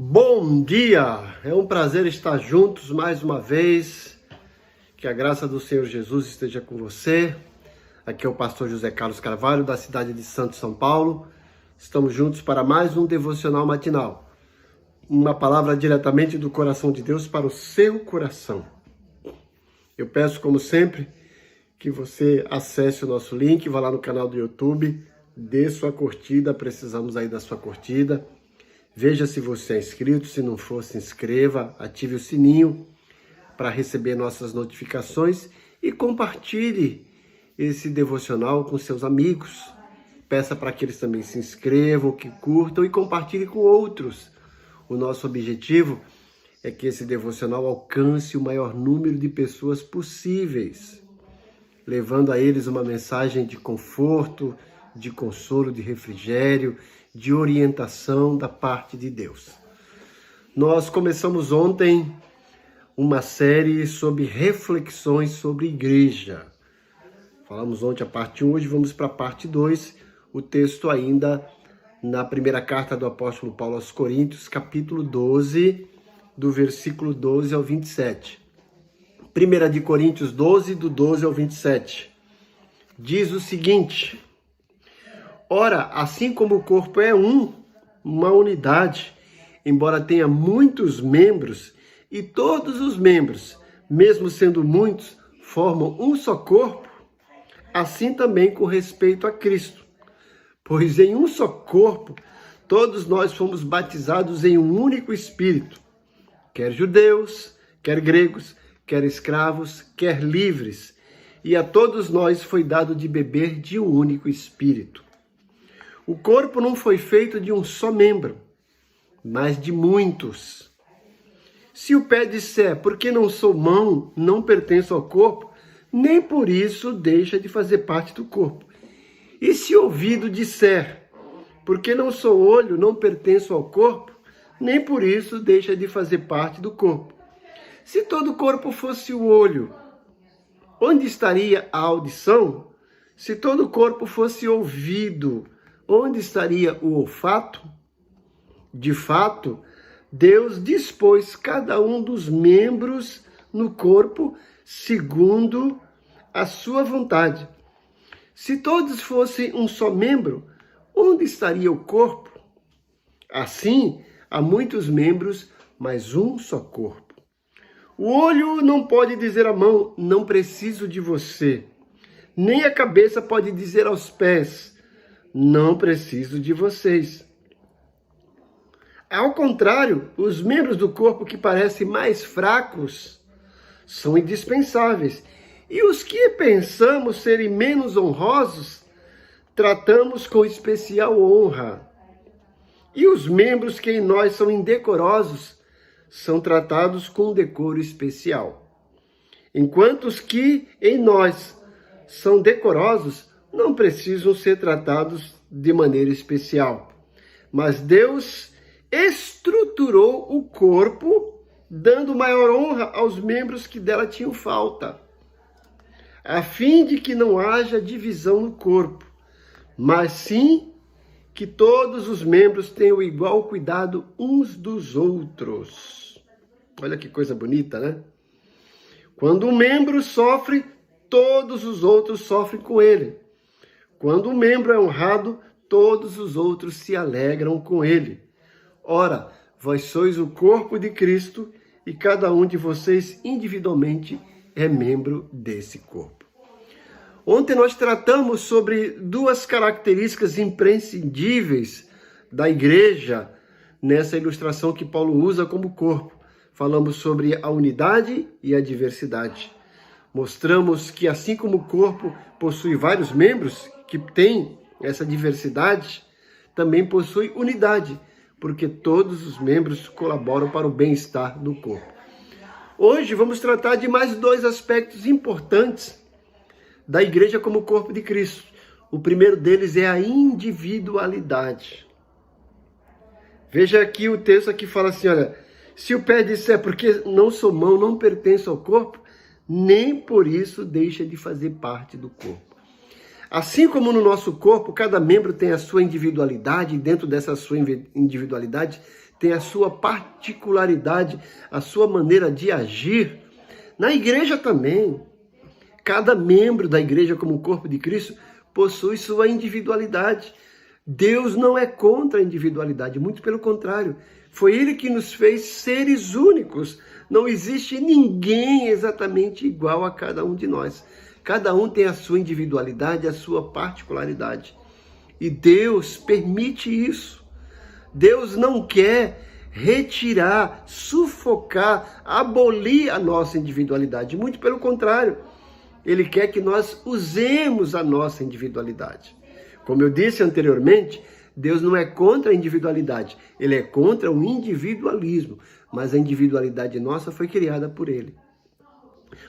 Bom dia! É um prazer estar juntos mais uma vez. Que a graça do Senhor Jesus esteja com você. Aqui é o pastor José Carlos Carvalho, da cidade de Santos, São Paulo. Estamos juntos para mais um devocional matinal. Uma palavra diretamente do coração de Deus para o seu coração. Eu peço, como sempre, que você acesse o nosso link, vá lá no canal do YouTube, dê sua curtida, precisamos aí da sua curtida. Veja se você é inscrito, se não for, se inscreva, ative o sininho para receber nossas notificações e compartilhe esse devocional com seus amigos. Peça para que eles também se inscrevam, que curtam e compartilhem com outros. O nosso objetivo é que esse devocional alcance o maior número de pessoas possíveis, levando a eles uma mensagem de conforto, de consolo, de refrigério, de orientação da parte de Deus. Nós começamos ontem uma série sobre reflexões sobre igreja. Falamos ontem a parte 1, hoje vamos para a parte 2, o texto ainda na primeira carta do apóstolo Paulo aos Coríntios, capítulo 12, do versículo 12 ao 27. 1 de Coríntios 12, do 12 ao 27. Diz o seguinte: ora, assim como o corpo é uma unidade, embora tenha muitos membros, e todos os membros, mesmo sendo muitos, formam um só corpo, assim também com respeito a Cristo. Pois em um só corpo, todos nós fomos batizados em um único Espírito, quer judeus, quer gregos, quer escravos, quer livres, e a todos nós foi dado de beber de um único Espírito. O corpo não foi feito de um só membro, mas de muitos. Se o pé disser, porque não sou mão, não pertenço ao corpo, nem por isso deixa de fazer parte do corpo. E se o ouvido disser, porque não sou olho, não pertenço ao corpo, nem por isso deixa de fazer parte do corpo. Se todo o corpo fosse o olho, onde estaria a audição? Se todo o corpo fosse ouvido, onde estaria o olfato? De fato, Deus dispôs cada um dos membros no corpo segundo a sua vontade. Se todos fossem um só membro, onde estaria o corpo? Assim, há muitos membros, mas um só corpo. O olho não pode dizer à mão, não preciso de você. Nem a cabeça pode dizer aos pés, não preciso de vocês. Ao contrário, os membros do corpo que parecem mais fracos são indispensáveis. E os que pensamos serem menos honrosos, tratamos com especial honra. E os membros que em nós são indecorosos, são tratados com decoro especial. Enquanto os que em nós são decorosos, não precisam ser tratados de maneira especial. Mas Deus estruturou o corpo, dando maior honra aos membros que dela tinham falta, a fim de que não haja divisão no corpo, mas sim que todos os membros tenham igual cuidado uns dos outros. Olha que coisa bonita, né? Quando um membro sofre, todos os outros sofrem com ele. Quando um membro é honrado, todos os outros se alegram com ele. Ora, vós sois o corpo de Cristo e cada um de vocês individualmente é membro desse corpo. Ontem nós tratamos sobre duas características imprescindíveis da igreja nessa ilustração que Paulo usa como corpo. Falamos sobre a unidade e a diversidade. Mostramos que assim como o corpo possui vários membros que têm essa diversidade, também possui unidade, porque todos os membros colaboram para o bem-estar do corpo. Hoje vamos tratar de mais dois aspectos importantes da igreja como corpo de Cristo. O primeiro deles é a individualidade. Veja aqui o texto que fala assim, olha, se o pé disser, porque não sou mão, não pertenço ao corpo, nem por isso deixa de fazer parte do corpo. Assim como no nosso corpo, cada membro tem a sua individualidade, e dentro dessa sua individualidade tem a sua particularidade, a sua maneira de agir. Na igreja também, cada membro da igreja como corpo de Cristo possui sua individualidade. Deus não é contra a individualidade, muito pelo contrário. Foi Ele que nos fez seres únicos. Não existe ninguém exatamente igual a cada um de nós. Cada um tem a sua individualidade, a sua particularidade. E Deus permite isso. Deus não quer retirar, sufocar, abolir a nossa individualidade. Muito pelo contrário. Ele quer que nós usemos a nossa individualidade. Como eu disse anteriormente, Deus não é contra a individualidade. Ele é contra o individualismo. Mas a individualidade nossa foi criada por Ele.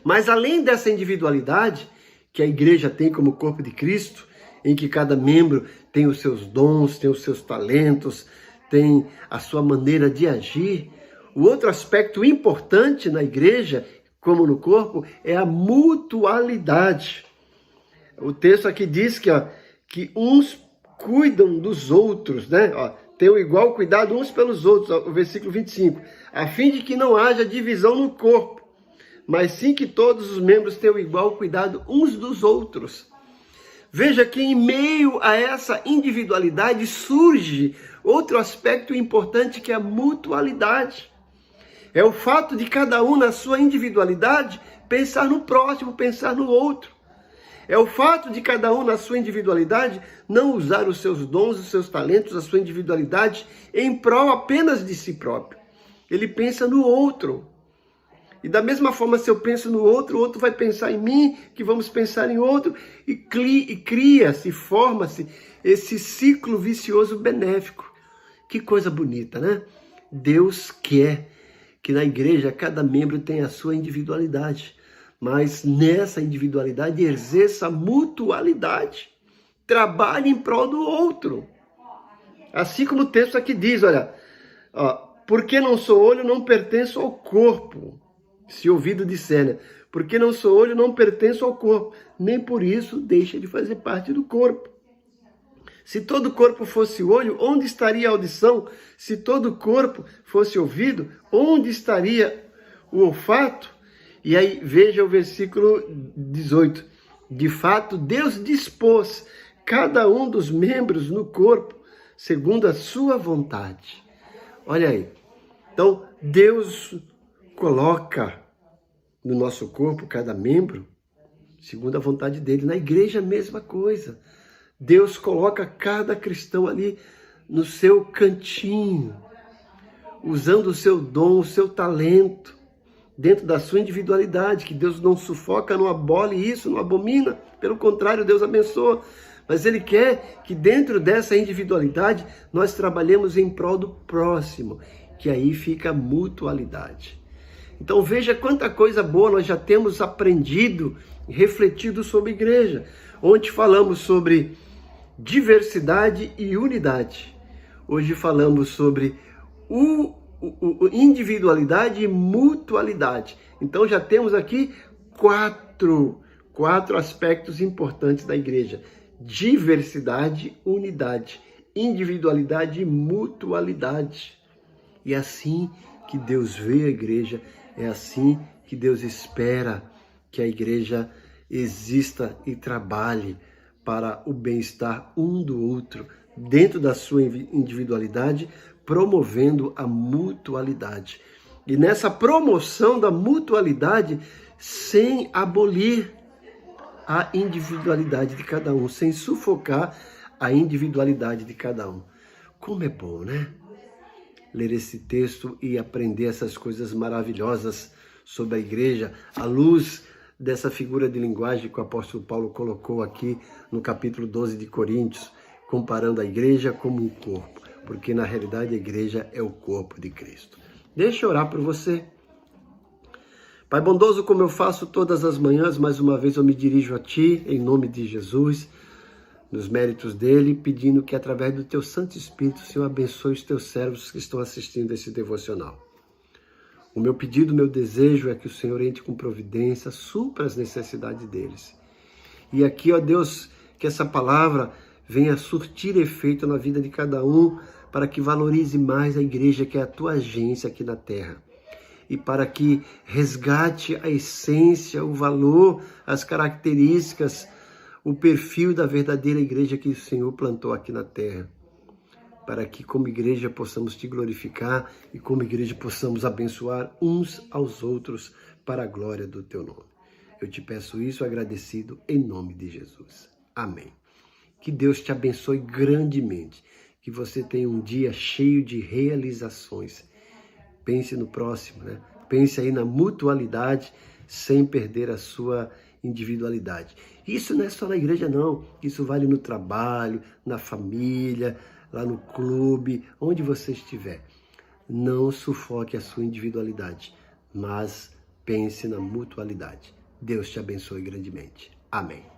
Mas além dessa individualidade que a igreja tem como corpo de Cristo, em que cada membro tem os seus dons, tem os seus talentos, tem a sua maneira de agir, o outro aspecto importante na igreja, como no corpo, é a mutualidade. O texto aqui diz que uns cuidam dos outros, né? Tenham igual cuidado uns pelos outros, o versículo 25, a fim de que não haja divisão no corpo, mas sim que todos os membros tenham igual cuidado uns dos outros. Veja que em meio a essa individualidade surge outro aspecto importante, que é a mutualidade. É o fato de cada um, na sua individualidade, pensar no próximo, pensar no outro. É o fato de cada um, na sua individualidade, não usar os seus dons, os seus talentos, a sua individualidade em prol apenas de si próprio. Ele pensa no outro. E da mesma forma, se eu penso no outro, o outro vai pensar em mim, que vamos pensar em outro, e cria-se, forma-se esse ciclo vicioso benéfico. Que coisa bonita, né? Deus quer que na igreja cada membro tenha a sua individualidade, mas nessa individualidade exerça a mutualidade. Trabalhe em prol do outro. Assim como o texto aqui diz, olha, porque não sou olho, não pertenço ao corpo. Se ouvido disser, né? Porque não sou olho, não pertenço ao corpo. Nem por isso deixa de fazer parte do corpo. Se todo o corpo fosse olho, onde estaria a audição? Se todo o corpo fosse ouvido, onde estaria o olfato? E aí, veja o versículo 18. De fato, Deus dispôs cada um dos membros no corpo segundo a sua vontade. Olha aí. Então, Deus coloca no nosso corpo cada membro segundo a vontade dele. Na igreja, a mesma coisa. Deus coloca cada cristão ali no seu cantinho, usando o seu dom, o seu talento, dentro da sua individualidade, que Deus não sufoca, não abole isso, não abomina. Pelo contrário, Deus abençoa. Mas Ele quer que dentro dessa individualidade nós trabalhemos em prol do próximo, que aí fica a mutualidade. Então veja quanta coisa boa nós já temos aprendido, refletido sobre a igreja. Ontem falamos sobre diversidade e unidade. Hoje falamos sobre individualidade e mutualidade. Então já temos aqui quatro aspectos importantes da igreja: diversidade, unidade, individualidade e mutualidade. E é assim que Deus vê a igreja, é assim que Deus espera que a igreja exista e trabalhe para o bem-estar um do outro, dentro da sua individualidade, promovendo a mutualidade. E nessa promoção da mutualidade, sem abolir a individualidade de cada um, sem sufocar a individualidade de cada um. Como é bom, né? Ler esse texto e aprender essas coisas maravilhosas sobre a igreja, à luz dessa figura de linguagem que o apóstolo Paulo colocou aqui no capítulo 12 de Coríntios, comparando a igreja como um corpo, porque na realidade a igreja é o corpo de Cristo. Deixa eu orar por você. Pai bondoso, como eu faço todas as manhãs, mais uma vez eu me dirijo a Ti, em nome de Jesus, nos méritos dele, pedindo que através do Teu Santo Espírito, Senhor, abençoe os Teus servos que estão assistindo esse devocional. O meu pedido, o meu desejo é que o Senhor entre com providência, supra as necessidades deles. E aqui, ó Deus, que essa palavra venha surtir efeito na vida de cada um, para que valorize mais a igreja, que é a tua agência aqui na terra. E para que resgate a essência, o valor, as características, o perfil da verdadeira igreja que o Senhor plantou aqui na terra. Para que como igreja possamos te glorificar e como igreja possamos abençoar uns aos outros para a glória do teu nome. Eu te peço isso agradecido em nome de Jesus. Amém. Que Deus te abençoe grandemente. Que você tenha um dia cheio de realizações. Pense no próximo, né? Pense aí na mutualidade, sem perder a sua individualidade. Isso não é só na igreja, não. Isso vale no trabalho, na família, lá no clube, onde você estiver. Não sufoque a sua individualidade, mas pense na mutualidade. Deus te abençoe grandemente. Amém.